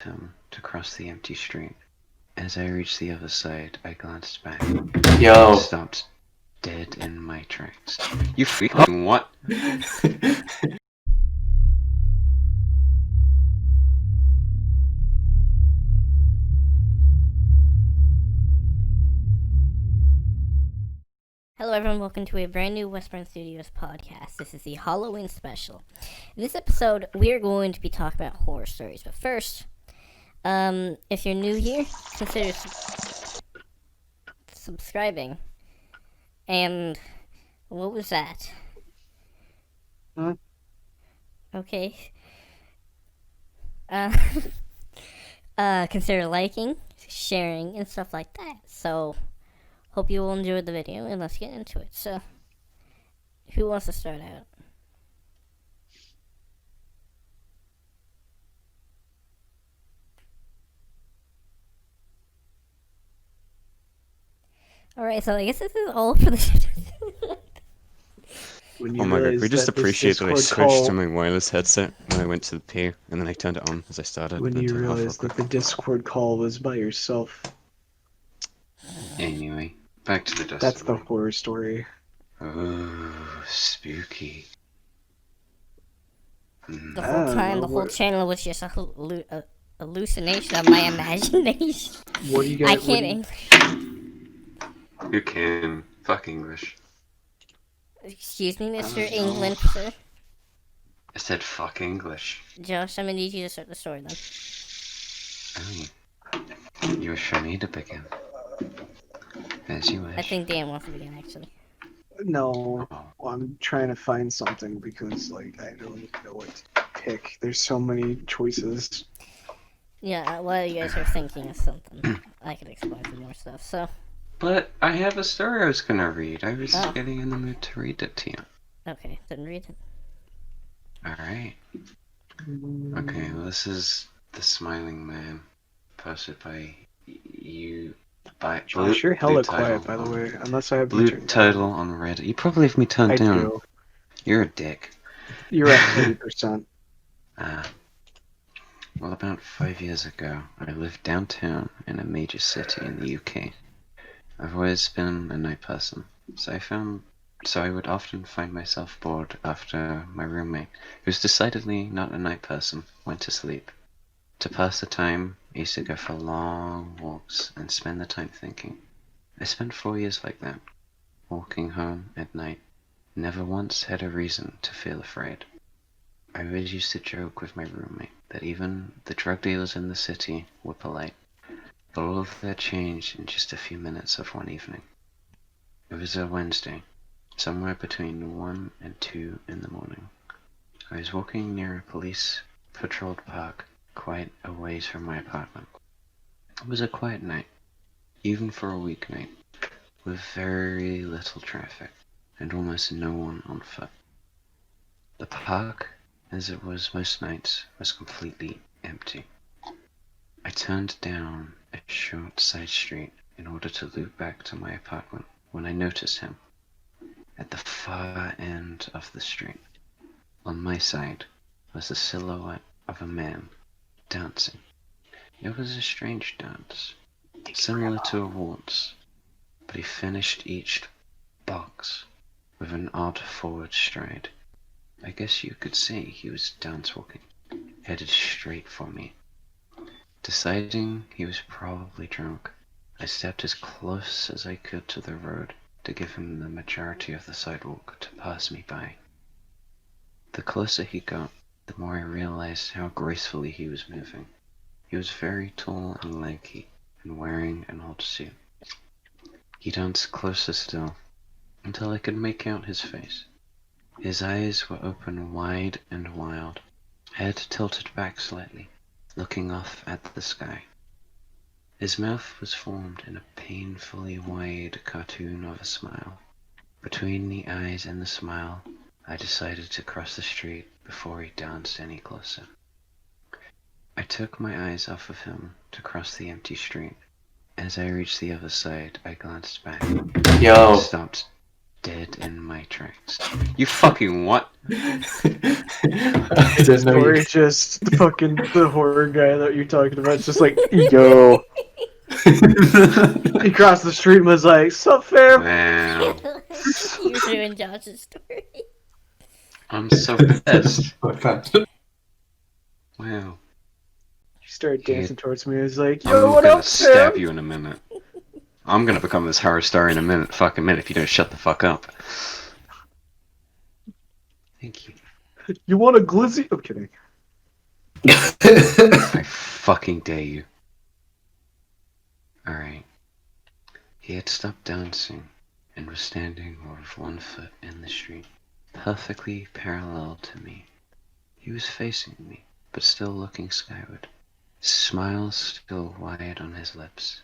him to cross the empty street. As I reached the other side, I glanced back. Yo. Stopped dead in my tracks. You freaking what? Hello everyone, welcome to a brand new Wesbrine Studios podcast. This is the Halloween special. In this episode, we are going to be talking about horror stories. But first, if you're new here, consider subscribing. And what was that? Huh? Okay. Consider liking, sharing, and stuff like that. So, hope you will enjoy the video, and let's get into it. So, who wants to start out? Alright, so I guess this is all for the Oh my god, we just appreciate that I switched to my wireless headset when I went to the pay, and then I turned it on as I started. When you realized that the Discord call was by yourself. Anyway, back to the dust. That's the horror story. Oh, spooky. The whole time, the whole channel was just a hallucination of my imagination. What do you guys? I can't English. You can. Fuck English. Excuse me, Mr. England, sir. I said fuck English. Josh, I'm gonna need you to start the story then. Oh. You wish for me to begin. As you wish. I think Dan wants to begin, actually. No, I'm trying to find something because, like, I don't even know what to pick. There's so many choices. Yeah, while you guys are thinking of something, I could explain some more stuff, so... But I have a story I was gonna read. I was getting in the mood to read it to you. Okay, then read it. Alright. Okay, well, this is The Smiling Man, posted by you... Josh, you're hella quiet, by the way, unless I have Blue Turtle on Reddit. You probably have me turned down. do. You're a dick. You're at 30%. Well, about 5 years ago, I lived downtown in a major city in the UK. I've always been a night person, so I would often find myself bored after my roommate, who's decidedly not a night person, went to sleep. To pass the time, I used to go for long walks and spend the time thinking. I spent 4 years like that, walking home at night, never once had a reason to feel afraid. I always used to joke with my roommate that even the drug dealers in the city were polite. But all of that changed in just a few minutes of one evening. It was a Wednesday, somewhere between 1 and 2 in the morning. I was walking near a police-patrolled park quite a ways from my apartment. It was a quiet night, even for a weeknight, with very little traffic and almost no one on foot. The park, as it was most nights, was completely empty. I turned down a short side street in order to loop back to my apartment when I noticed him. At the far end of the street, on my side, was the silhouette of a man dancing. It was a strange dance, similar to a waltz, but he finished each box with an odd forward stride. I guess you could say he was dance walking, headed straight for me. Deciding he was probably drunk, I stepped as close as I could to the road to give him the majority of the sidewalk to pass me by. The closer he got, the more I realized how gracefully he was moving. He was very tall and lanky, and wearing an old suit. He danced closer still, until I could make out his face. His eyes were open wide and wild, head tilted back slightly, looking off at the sky. His mouth was formed in a painfully wide cartoon of a smile. Between the eyes and the smile, I decided to cross the street before he danced any closer. I took my eyes off of him to cross the empty street. As I reached the other side, I glanced back. Yo. Stopped dead in my tracks. You fucking what? I The don't know. story just the horror guy that you're talking about. It's just like, yo. He crossed the street and was like, "Sup, fam?" Wow. You ruined Josh's story. I'm so pissed. Wow. He started dancing towards me. He was like, I'm "Yo, what gonna up, stab fam?" you in a minute. I'm gonna become this horror story in a minute, fucking minute, if you don't shut the fuck up. Thank you. You want a glizzy? I'm kidding. I fucking dare you. Alright. He had stopped dancing and was standing with one foot in the street, perfectly parallel to me. He was facing me, but still looking skyward, smile still wide on his lips.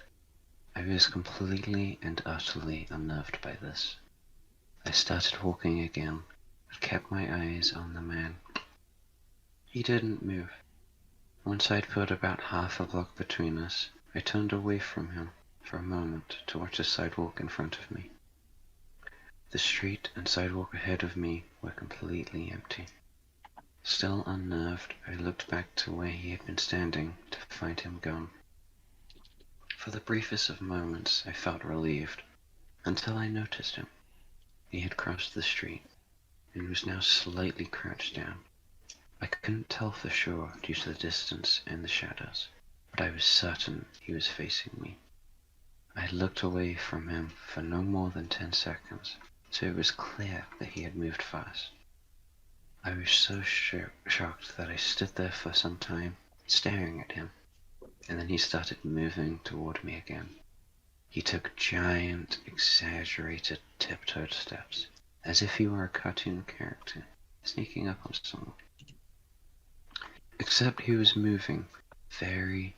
I was completely and utterly unnerved by this. I started walking again, but kept my eyes on the man. He didn't move. Once I'd put about half a block between us, I turned away from him for a moment to watch the sidewalk in front of me. The street and sidewalk ahead of me were completely empty. Still unnerved, I looked back to where he had been standing to find him gone. For the briefest of moments, I felt relieved, until I noticed him. He had crossed the street, and was now slightly crouched down. I couldn't tell for sure due to the distance and the shadows, but I was certain he was facing me. I had looked away from him for no more than 10 seconds, so it was clear that he had moved fast. I was so shocked that I stood there for some time, staring at him, and then he started moving toward me again. He took giant, exaggerated, tiptoed steps, as if he were a cartoon character, sneaking up on someone. Except he was moving very,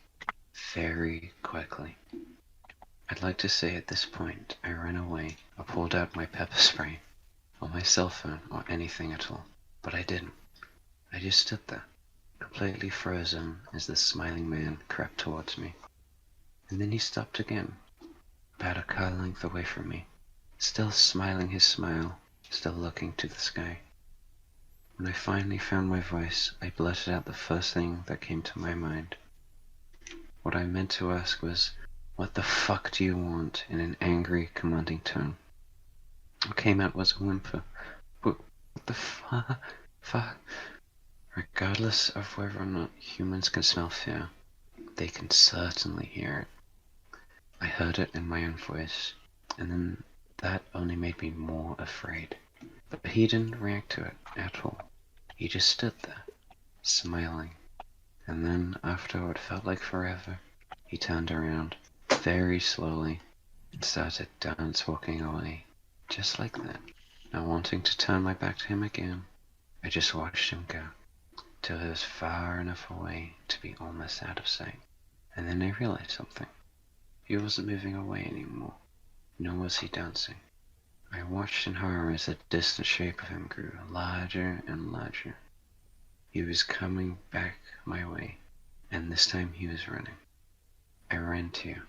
very quickly. I'd like to say at this point I ran away or pulled out my pepper spray, or my cell phone, or anything at all, but I didn't. I just stood there, completely frozen as the smiling man crept towards me. And then he stopped again, about a car length away from me, still smiling his smile, still looking to the sky. When I finally found my voice, I blurted out the first thing that came to my mind. What I meant to ask was, "What the fuck do you want?" in an angry, commanding tone. What came out was a whimper. What the fuck? Regardless of whether or not humans can smell fear, they can certainly hear it. I heard it in my own voice, and then that only made me more afraid. But he didn't react to it at all. He just stood there, smiling. And then, after what felt like forever, he turned around, very slowly, and started walking away, just like that. Not wanting to turn my back to him again, I just watched him go, till he was far enough away to be almost out of sight. And then I realized something. He wasn't moving away anymore, nor was he dancing. I watched in horror as the distant shape of him grew larger and larger. He was coming back my way, and this time he was running. I ran too.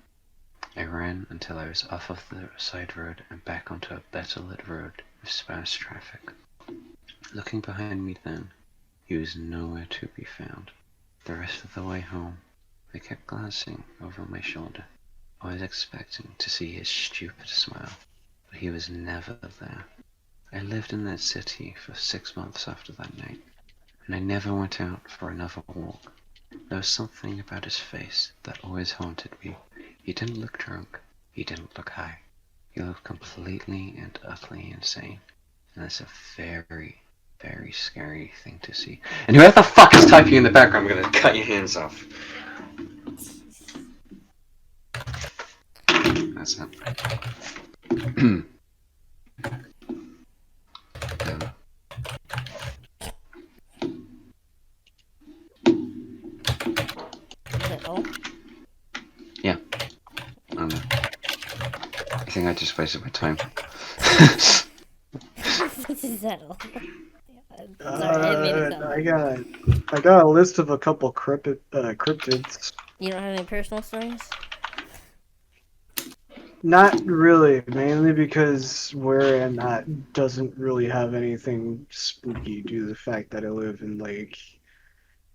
I ran until I was off of the side road and back onto a better lit road with sparse traffic. Looking behind me then, he was nowhere to be found. The rest of the way home, I kept glancing over my shoulder, always expecting to see his stupid smile, but he was never there. I lived in that city for 6 months after that night, and I never went out for another walk. There was something about his face that always haunted me. He didn't look drunk, he didn't look high. He looked completely and utterly insane, and that's a very, very scary thing to see. And whoever the fuck is typing in the background, I'm gonna cut your hands off. That's it. Is that all? Yeah. I don't know. I think I just wasted my time. Is that all? Sorry, I didn't mean to sound I got a list of a couple cryptids. You don't have any personal stories? Not really, mainly because where I'm at doesn't really have anything spooky due to the fact that I live in like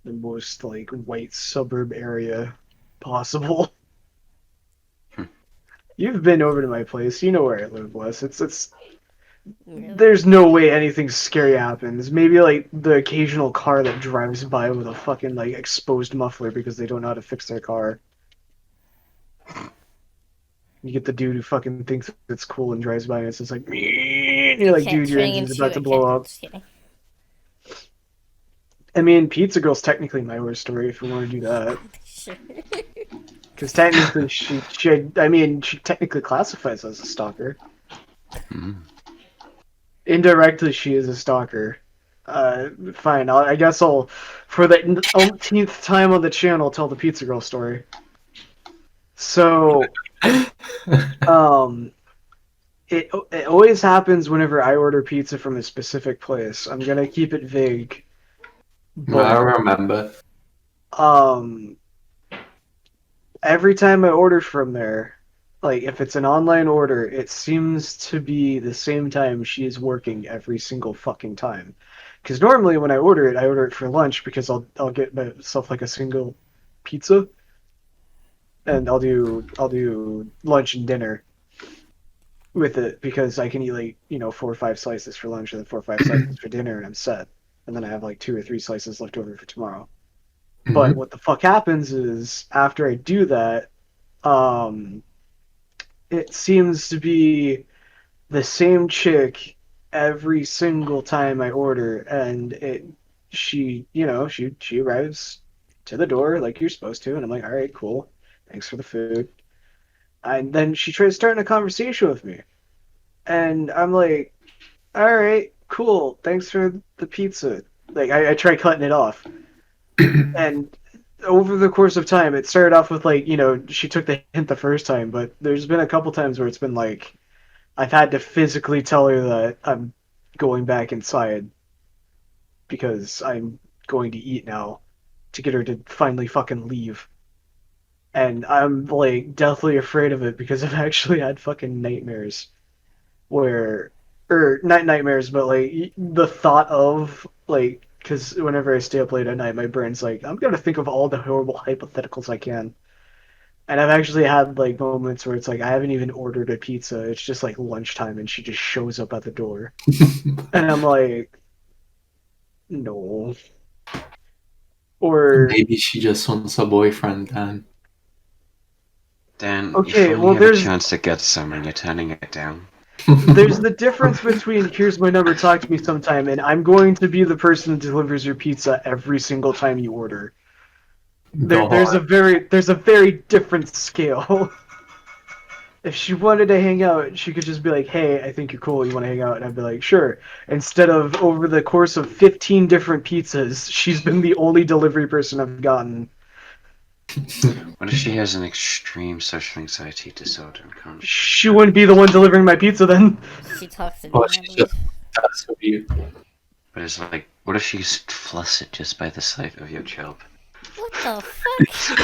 the most like white suburb area possible. Hmm. You've been over to my place, you know where I live, Wes. It's Really? there's no way anything scary happens. Maybe like the occasional car that drives by with a fucking like exposed muffler because they don't know how to fix their car. You get the dude who fucking thinks it's cool and drives by and it's just like, "Meow," and you're A like, cat dude, your turning engine's into about a to blow cat. up. Just kidding. I mean, Pizza Girl's technically my worst story if we want to do that. Sure. Because technically, she technically classifies as a stalker. Mm. Indirectly, she is a stalker. Fine. I guess I'll, for the umpteenth time on the channel, tell the Pizza Girl story. So, um, it always happens whenever I order pizza from a specific place. I'm gonna keep it vague, I but remember. um, every time I order from there, like if it's an online order, it seems to be the same time she is working every single fucking time. Because normally when I order it for lunch because I'll get myself like a single pizza, and I'll do lunch and dinner with it because I can eat like 4 or 5 slices for lunch and then 4 or 5 slices for dinner, and I'm set. And then I have like 2 or 3 slices left over for tomorrow. But Mhm. what the fuck happens is after I do that, um, it seems to be the same chick every single time I order, and she arrives to the door like you're supposed to, and I'm like, all right, cool, thanks for the food. And then she tries starting a conversation with me, and I'm like, all right, cool, thanks for the pizza. Like I try cutting it off, and over the course of time, it started off with like she took the hint the first time, but there's been a couple times where it's been like I've had to physically tell her that I'm going back inside because I'm going to eat now to get her to finally fucking leave. And I'm like deathly afraid of it because I've actually had fucking nightmares where, or not nightmares, but like the thought of like, because whenever I stay up late at night, my brain's like, I'm gonna think of all the horrible hypotheticals I can. And I've actually had like moments where it's like I haven't even ordered a pizza. It's just like lunchtime and she just shows up at the door. And I'm like, no. Or Maybe she just wants a boyfriend then. Dan, you okay, finally well have a there's chance to get some and you're turning it down. there's the difference between here's my number, talk to me sometime, and I'm going to be the person that delivers your pizza every single time you order. There's a God. very different scale. If she wanted to hang out, she could just be like, "Hey, I think you're cool. You want to hang out?" And I'd be like, "Sure." Instead of over the course of 15 different pizzas, she's been the only delivery person I've gotten. What if she has an extreme social anxiety disorder and can't? She wouldn't be the one delivering my pizza then. She talks to Or Dan, I she believe. just that's with you. But it's like, what if she's flustered just by the sight of your job? What the fuck?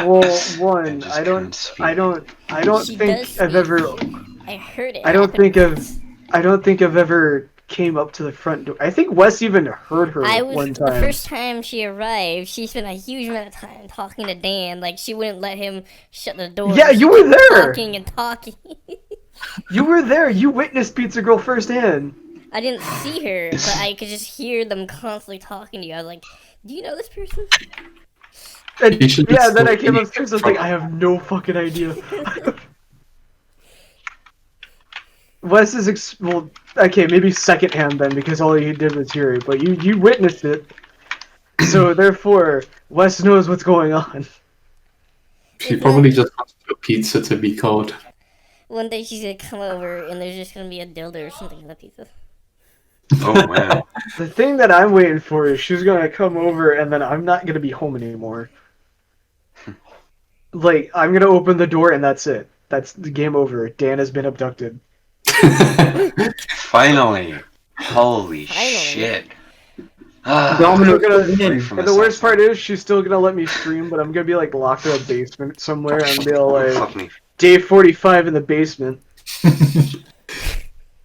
Well, And one, just can't speak. I don't She think does I've speak. ever, I heard it I don't happen think once. I don't think I've ever came up to the front door. I think Wes even heard her I was one the time. first time she arrived. She spent a huge amount of time talking to Dan. Like she wouldn't let him shut the door. Yeah, She you were kept there. talking and talking. You were there. You witnessed Pizza Girl firsthand. I didn't see her, but I could just hear them constantly talking to you. I was like, "Do you know this person?" And You should yeah, just then I stop came eating upstairs. I was from- like, I have no fucking idea. Wes is well, okay, maybe secondhand then because all you did was hear it, but you witnessed it. So therefore, Wes knows what's going on. She It's probably not. just wants your pizza to be cold. One day she's gonna come over and there's just gonna be a dildo or something in the pizza. Oh wow. The thing that I'm waiting for is she's gonna come over and then I'm not gonna be home anymore. Like I'm gonna open the door and that's it. That's the game over. Dan has been abducted. Finally. Holy Finally. shit. Ah, Dominic, gonna- come break in. from And this the worst part asshole. is she's still gonna let me stream, but I'm gonna be like locked in a basement somewhere and be Oh, like fuck me. Day 45 in the basement.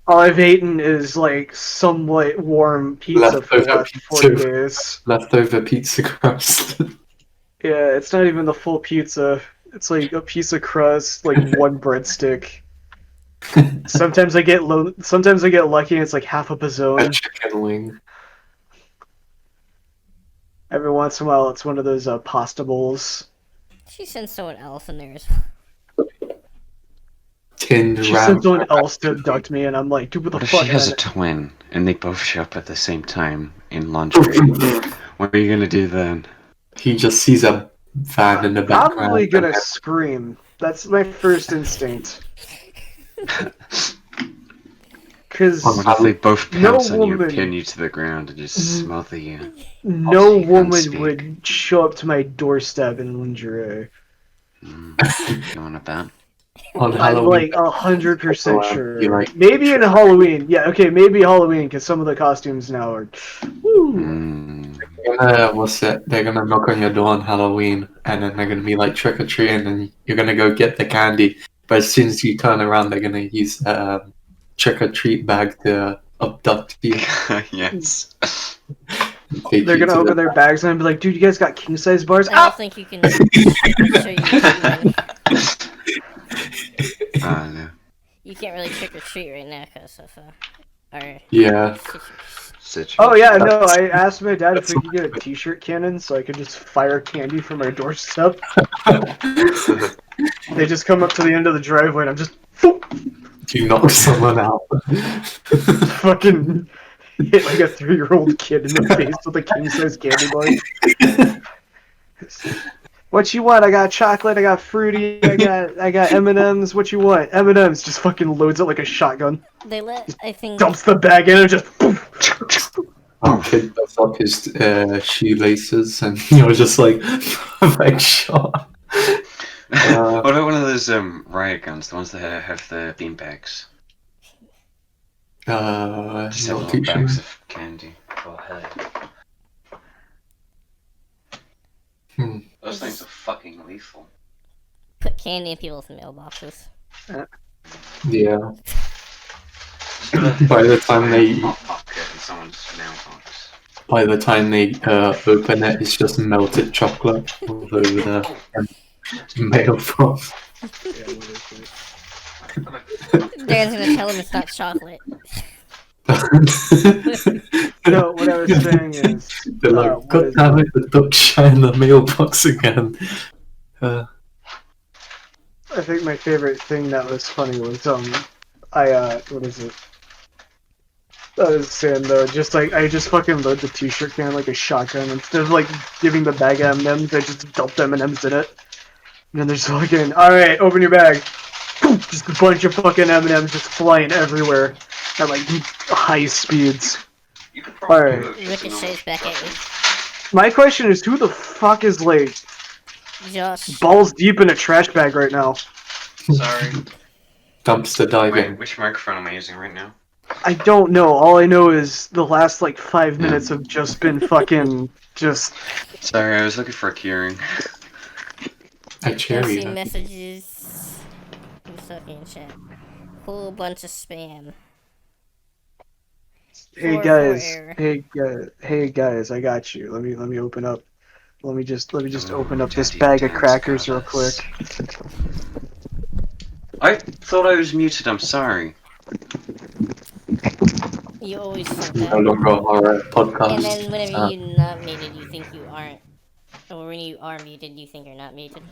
All I've eaten is like somewhat warm pizza for the Leftover last 40 pizza. days. Leftover pizza crust. Yeah, it's not even the full pizza. It's like a piece of crust, like one breadstick. Sometimes I get sometimes I get lucky and it's like half a A bazzone. chicken wing. Every once in a while it's one of those pasta bowls. She sent someone else in there as Tinned She ram. sent someone else to abduct me and I'm like, dude, what the What if fuck? she has a And twin and they both show up at the same time in lingerie? What are you gonna do then? He just sees a van in the I'm background. probably gonna scream. That's my first instinct. Because What if they both no pounce on you, woman- pin you to the ground, and just smother you? no You can't woman speak. would show up to my doorstep in lingerie. You wanna bet? On I'm Halloween. like 100% sure. You like- Maybe in Halloween. Yeah, okay, maybe Halloween because some of the costumes now are. Woo. Mm. What's it? They're gonna knock on your door on Halloween, and then they're gonna be like trick or treating, and you're gonna go get the candy. But as soon as you turn around, they're gonna use trick or treat bag to abduct you. Yes. Take They're you gonna to open the- their bags and be like, "Dude, you guys got king size bars?" I don't Ah! think you can trick or treat. No. You can't really trick or treat right now because of our Yeah. situation. Oh yeah, no. I asked my dad if we could get a T-shirt cannon so I could just fire candy from our doorstep. They just come up to the end of the driveway and I'm just You knock someone out. fucking hit like a 3-year-old kid in the face with a king size candy bar. What you want? I got chocolate. I got fruity. I got M&Ms. What you want? M&Ms. Just fucking loads it like a shotgun. They let, I think, Dumps the bag in and just. Our kid does up his shoelaces, and you're just like, perfect shot. What about one of those riot guns, the ones that have the beanbags? Just have Not little too sure. bags of candy. Oh hell yeah. Those things are fucking lethal. put candy in people's mailboxes. Yeah. By the time they Hot pocket in someone's mailbox. open it, it's just melted chocolate all over the mailbox. Darren's gonna tell him it's not chocolate. No, what I was saying is. They're like, what God is damn it? it, the duck shot in the mailbox again. I think my favorite thing that was funny was what is it? I was saying though, just like I just fucking load the T-shirt can like a shotgun instead of like giving the bag of M&Ms. I just dumped M&Ms in it, and then there's fucking all right, open your bag. Just a bunch of fucking M&Ms just flying everywhere at like high speeds. You could probably do Alright. it just Ricochets back at you. My question is, who the fuck is like Josh. balls deep in a trash bag right now? Sorry. Dumpster diving. Wait, which microphone am I using right now? I don't know. All I know is the last like 5 minutes have just been fucking just. Sorry, I was looking for a keyring. A cherry. Posting messages. Who's talking in chat? Whole bunch of spam. Hey 4-4 guys, error. hey guys, I got you. Let me open up. Let me just open up this Daddy bag of Dan's crackers got real us. quick. I thought I was muted, I'm sorry. You always think No that. longer a horror podcast. And then whenever you're not muted, you think you aren't. Or when you are muted, you think you're not muted.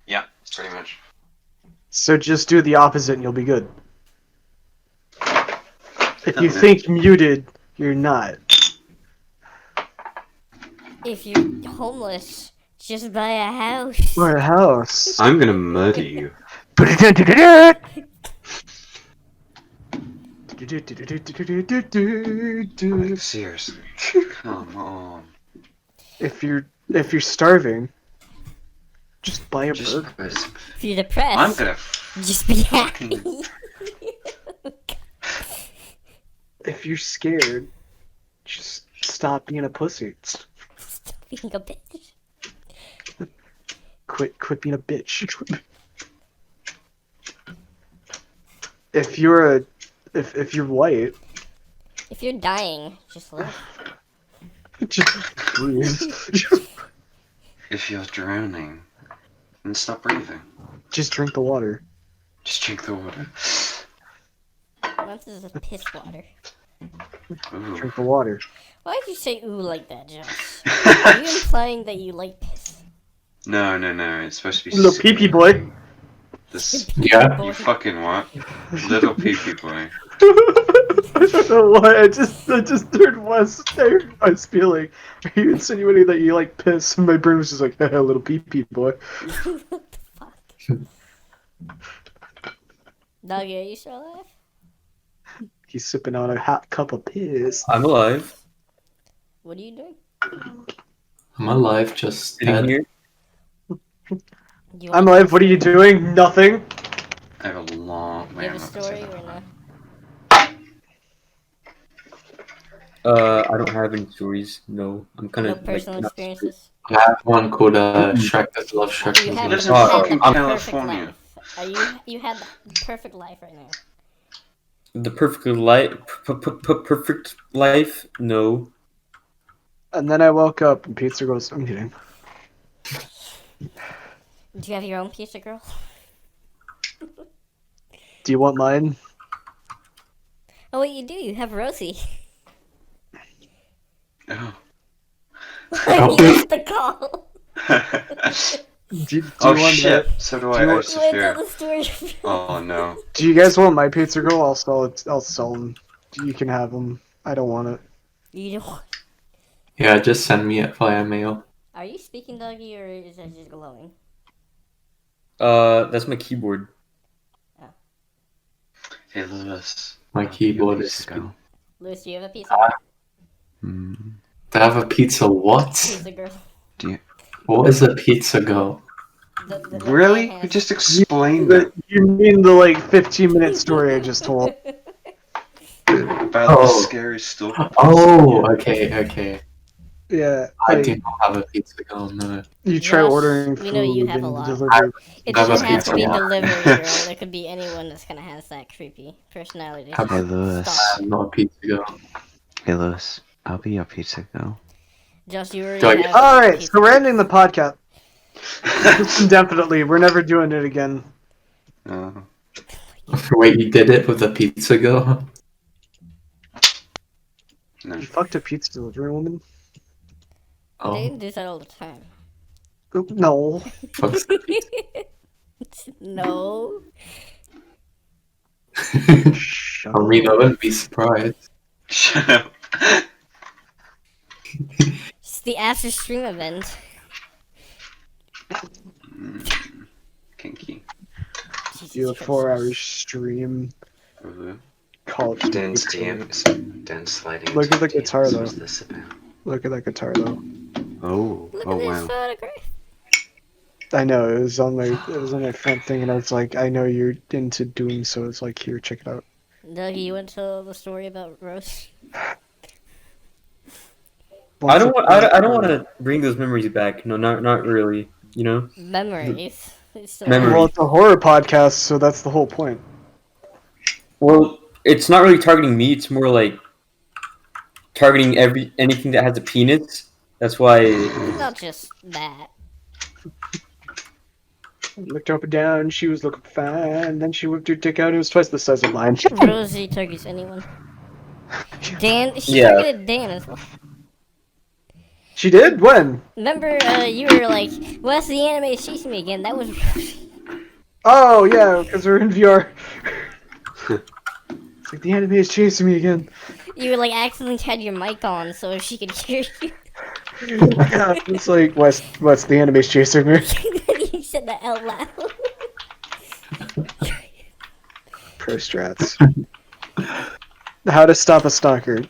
Yeah, pretty much. So just do the opposite and you'll be good. If you Okay. think muted, you're not. If you're homeless, just buy a house. Or a house. I'm gonna murder you. Like, seriously. Come on. If you're starving, just buy a Just burger. If you're depressed, I'm gonna just be happy. If you're scared, just stop being a pussy. Stop being a bitch. Quit being a bitch. if you're white, If you're dying, just live. just breathe. If you're drowning, then stop breathing. Just drink the water. Just drink the water. This is a piss water. Ooh. Drink the water. Why did you say ooh like that, Josh? Are you implying that you like piss? No. It's supposed to be Little pee-pee boy. This. Yeah. You fucking what? Little pee-pee boy. I don't know why. I just heard Wes be like, "Are you insinuating that you like piss?" And my brain was just like, "Little pee-pee boy." What the fuck? Doggy, are you still alive? He's sipping on a hot cup of piss. I'm alive. What are you doing? I'm alive, just Sitting dead. here. Do you I'm wanna- alive. What are you doing? Nothing. I have a long. Do you Wait, have I'm a not gonna say story that. or no? I don't have any stories. No, I'm kind No of personal experiences? I have one called Shrek that loves Shrek. You as have, well. lives you in had fucking the perfect California. life. You had the perfect life right now. The perfect life. No. And then I woke up and pizza goes, "I'm kidding." Do you have your own pizza, girl? Do you want mine? Oh wait, you do. You have Rosie. Oh. I missed the call. Do you Oh want shit! that? So do do I. you I want- You want to tell disappear. the story? Oh no. Do you guys want my pizza girl? I'll sell it. I'll sell them. You can have them. I don't want it. You don't. Yeah, just send me it via mail. Are you speaking, Doggy, or is that just glowing? That's my keyboard. Hey Lewis. My keyboard Your is. pizza girl. Lewis, do you have a pizza? Hmm. To have a pizza what? Pizza girl. What is a pizza girl? The Really? man We has- just explained that You mean the like 15-minute story I just told? about Oh. the scary stalker. Oh, okay. Yeah. I Like, do not have a pizza girl, no. you try Josh, ordering we know you food have a and lot. delivery. It Have a doesn't have pizza to be one. delivery girl. It could be anyone that's kind of has that creepy personality. Have Hey Lewis. Stop. I'm not a pizza girl. Hey Lewis. I'll be your pizza girl. Josh, you already Do I- have. All a right, pizza so we're girl. ending the podcast indefinitely. We're never doing it again. Wait, you did it with a pizza girl? No. You fucked a pizza delivery woman? They Oh, do that all the time. No. fuck's No. Shut I mean, I up. wouldn't be surprised. Shut up. It's the after stream event. Kinky. Jesus Do a Christ. 4-hour stream. Ooh. Call it Dan's game. DM. Dan's sliding. Look into at the guitar, DMs. though. What's this about? Look at that guitar though. Oh. Look Oh at this wow. photograph. I know it was on my front thing, and I was like, I know you're into doing so. It's like, here, check it out. Dougie, you want to tell the story about Rose? I don't want to bring those memories back. No, not really. You know. Memories. It's still- Memories. Well, it's a horror podcast, so that's the whole point. Well, it's not really targeting me. It's more like targeting anything that has a penis. That's why. Not just that. Looked up and down, she was looking fine. Then she whipped her dick out. It was twice the size of mine. Rosie targets anyone. Dan, she Yeah. targeted Dan as well. She did? When? Remember, you were like, Wes, the anime is chasing me again. That was Rosie. Oh, yeah, because we're in VR. It's like, the anime is chasing me again. You were like accidentally had your mic on so she could hear you. Yeah, it's like, what's the anime's chasing me? You said that out loud. Pro strats. How to stop a stalker.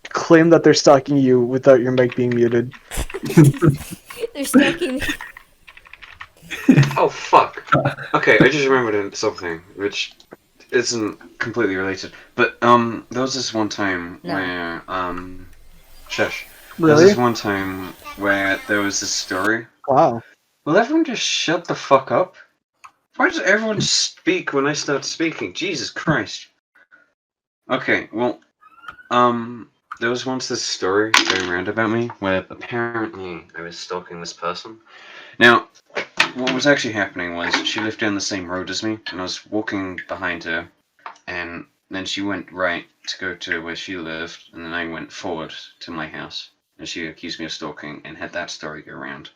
Claim that they're stalking you without your mic being muted. They're stalking me. Oh fuck. Okay, I just remembered something which isn't completely related. But there was this one time No. where shush. There was Really? this one time where there was this story. Wow. Will everyone just shut the fuck up? Why does everyone speak when I start speaking? Jesus Christ. Okay, well, there was once this story going around about me where apparently I was stalking this person. Now, what was actually happening was she lived down the same road as me, and I was walking behind her, and then she went right to go to where she lived, and then I went forward to my house, and she accused me of stalking and had that story go around.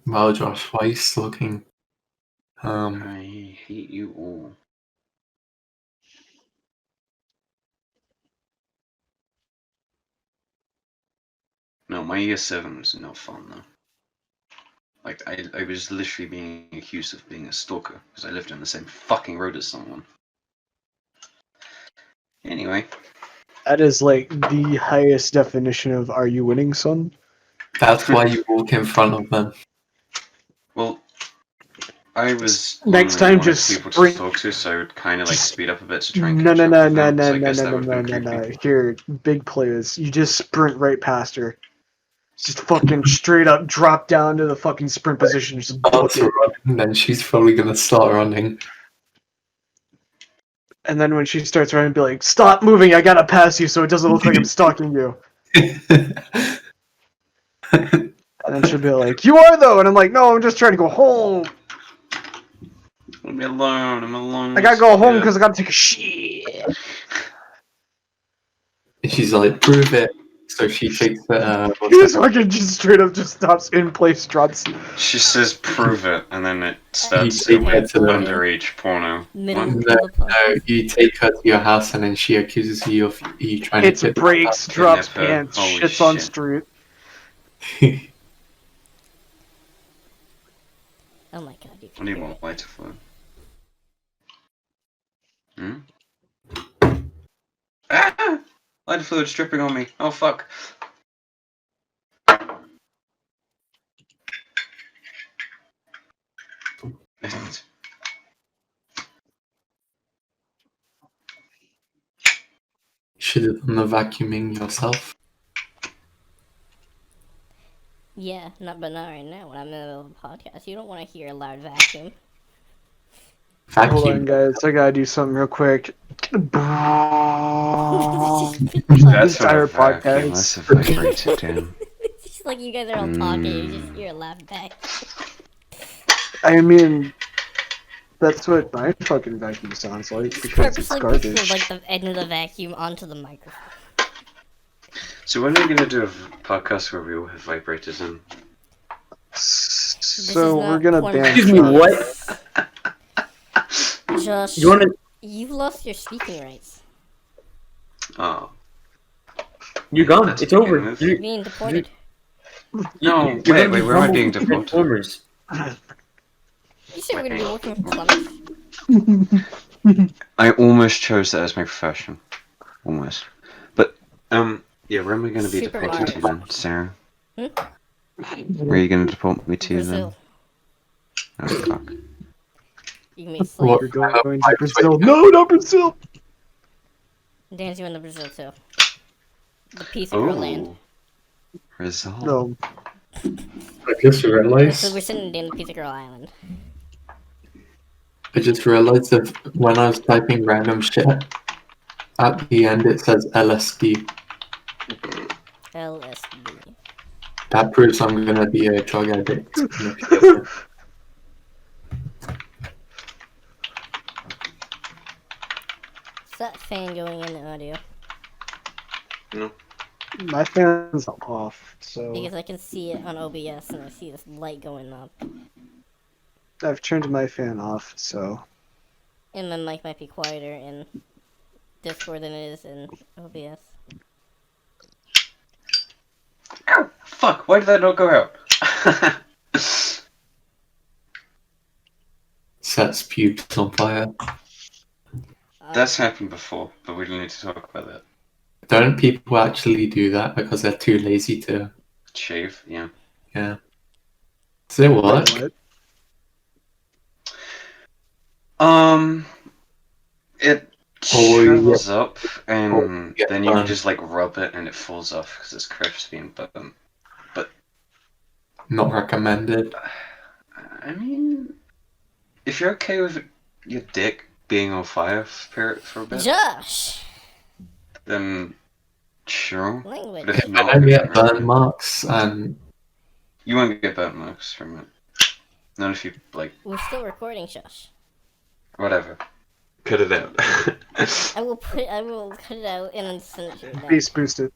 Well, Josh, why are you stalking? I hate you all. No, my year 7 was no fun though. Like, I was literally being accused of being a stalker because I lived on the same fucking road as someone. Anyway. That is like the highest definition of "Are you winning, son?" That's why you walk in front of them. Well, I was Next only time, one of just the people to sprint. talk to, so I would kind of like Just- speed up a bit to try and No, catch no, up no, with no, them. no, So I no, guess no, that no, would no, have been no, creepy. no. Here, big players. You just sprint right past her. Just fucking straight up drop down to the fucking sprint position. Just book Starts it. running, then she's probably gonna start running. And then when she starts running, be like, "Stop moving! I gotta pass you, so it doesn't look like I'm stalking you." And then she'll be like, "You are though," and I'm like, "No, I'm just trying to go home. Leave me alone. I'm alone. I gotta go home because I gotta take a shit." She's like, prove it. So she takes He just fucking just straight up just stops in place, drops. She says, "Prove it," and then it starts take with her to the underage porno. Middle What? of the podcast. No, you take her to your house and then she accuses you of you trying Hits to get brakes, drops Kidnap her. pants, Holy shits on shit. street. Oh my god, you I can need hear more it. lighter fluid. Hmm? Ah! Lighter fluid's dripping on me. Oh fuck. Should have done the vacuuming yourself. Yeah, but not right now when I'm in the middle of a podcast. You don't want to hear a loud vacuum. Hold on, Vacuum. guys. I gotta do something real quick. That's not a Entire vacuum, podcast. that's a vibrator, Dan. It's just like you guys are all talking, you just hear a loud back. I mean, that's what my fucking vacuum sounds like because it's Purposely puts garbage. like the end of the vacuum onto the microphone. So when are we gonna do a podcast where we all have vibrators in? So not we're gonna porn ban. Excuse me, podcast. what? Josh, You wanna? you've lost your speaking rights. Oh. You're gone. That's It's a over. good move. You're being deported. No, You're wait, gonna wait, be where am I humble being with deported? Transformers. You said we're gonna be working for plumbers. I almost chose that as my profession. Almost. But, yeah, where am I gonna be Super deported to Mario. then, Sarah? Hmm? Where are you gonna deport me to Brazil. then? Oh, fuck. You can be a slave. What? We're going to Brazil. No, not Brazil. Dan's you in the Brazil too. The piece of girl land. Oh. Result. No. I just So realized. we're sitting in the piece of girl island. I just realized that when I was typing random shit, at the end it says LSD. LSD. That proves I'm gonna be a drug addict. Is that fan going in the audio? My fan's off, so Because I can see it on OBS and I see this light going up. I've turned my fan off. So And my mic might be quieter in Discord than it is in OBS. Ow! Fuck, why did that not go out? Sets pubes on fire. That's happened before, but we don't need to talk about that. Don't people actually do that because they're too lazy to? Shave, yeah. Yeah. Does it work? what? It Oh, yeah. shrivels up, Oh, and yeah, then you can fun. just like rub it, and it falls off because it's crispy and Not recommended. I mean, if you're okay with your dick being on fire for a bit, Josh! then sure. Language. But if And not, then we then get burn marks, and you won't get burnt marks from it. Not if you like We're still recording, Josh. whatever. Cut it out. I will cut it out and then send it to your dad. Base boosted.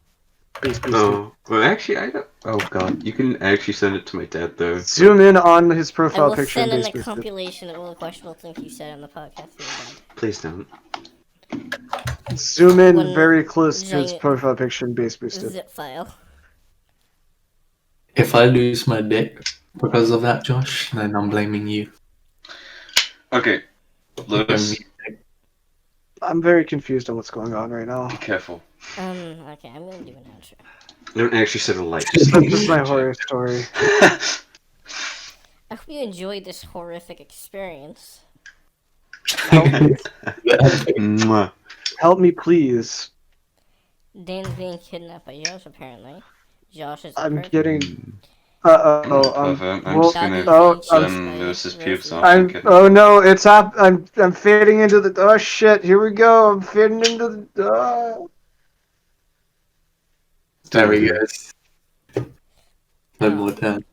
Base boosted. Oh, well, actually, I don't. Oh god, you can actually send it to my dad though. Zoom in on his I profile will picture and send in base a boosted. compilation of all the questionable things you said on the podcast to your dad. Please don't. Zoom in One very close to his giant profile picture and base boosted. Zip file. if I lose my dick because of that, Josh, then I'm blaming you. Okay, Blame Lewis, me. I'm very confused on what's going on right now. be careful. Okay, I'm gonna do an outro. Don't actually set a light. This is my horror story. I hope you enjoyed this horrific experience. Mwah. Help me, please. Dan's being kidnapped by Josh, apparently. Josh is a I'm perp. getting. I'm Oh. I'm well, just gonna Doggy's turn being Lewis's chased pubes by off. I'm. and kidnap Oh him. no! It's up. I'm fading into the. Oh shit! Here we go. I'm fading into the. There we go. No Oh. more time.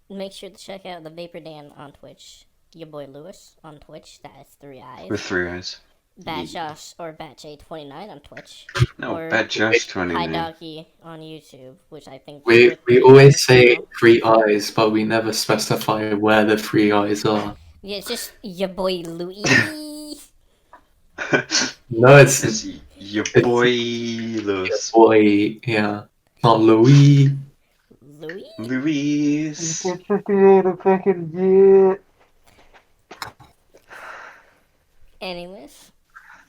Make sure to check out TheVaporDan on Twitch. YaBoiLewis on Twitch. That is 3 eyes. With 3 eyes. BatJosh or BatJ29 on Twitch. No, Or BatJosh 29. Hidoggi on YouTube, which I think We pretty always famous say now. 3 eyes, but we never specify where the 3 eyes are. Yeah, it's just YaBoiLewis. No, it's It's your boy Lewis. boy, yeah, not Louis. Louis? Louise. 58 a fucking yeah. Anyways,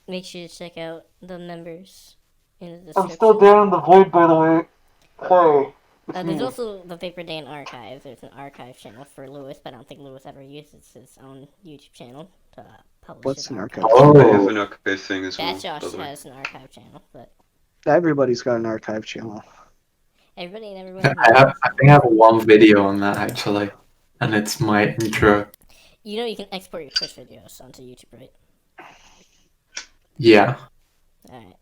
make sure to check out the members in the I'm description. still down in the void, by the way. Hey. There's also the VaporDan archive. There's an archive channel for Lewis, but I don't think Lewis ever uses his own YouTube channel to publish What's his an archive. archive? Oh. I have an archive thing as well. by BatJosh the way. has an archive channel, but Everybody's got an archive channel. everybody and everyone. I think I have one video on that actually, and it's my intro. You know you can export your Twitch videos onto YouTube, right? Yeah. Alright.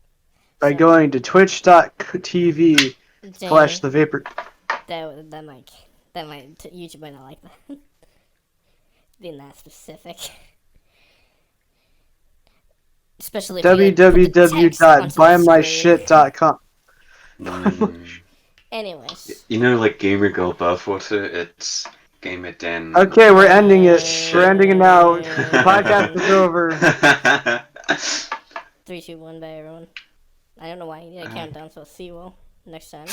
By going to twitch.tv / the vapor. That might YouTube might not like that. Being that specific. Especially if you, like, put the text onto the screen. www.buymyshit.com. Anyways. You know, like Gamer Girl Bathwater, it's Gamer Den. Okay, we're ending it. We're ending it now. The podcast is over. 3, 2, 1, bye everyone. I don't know why you need a countdown, so see you all next time.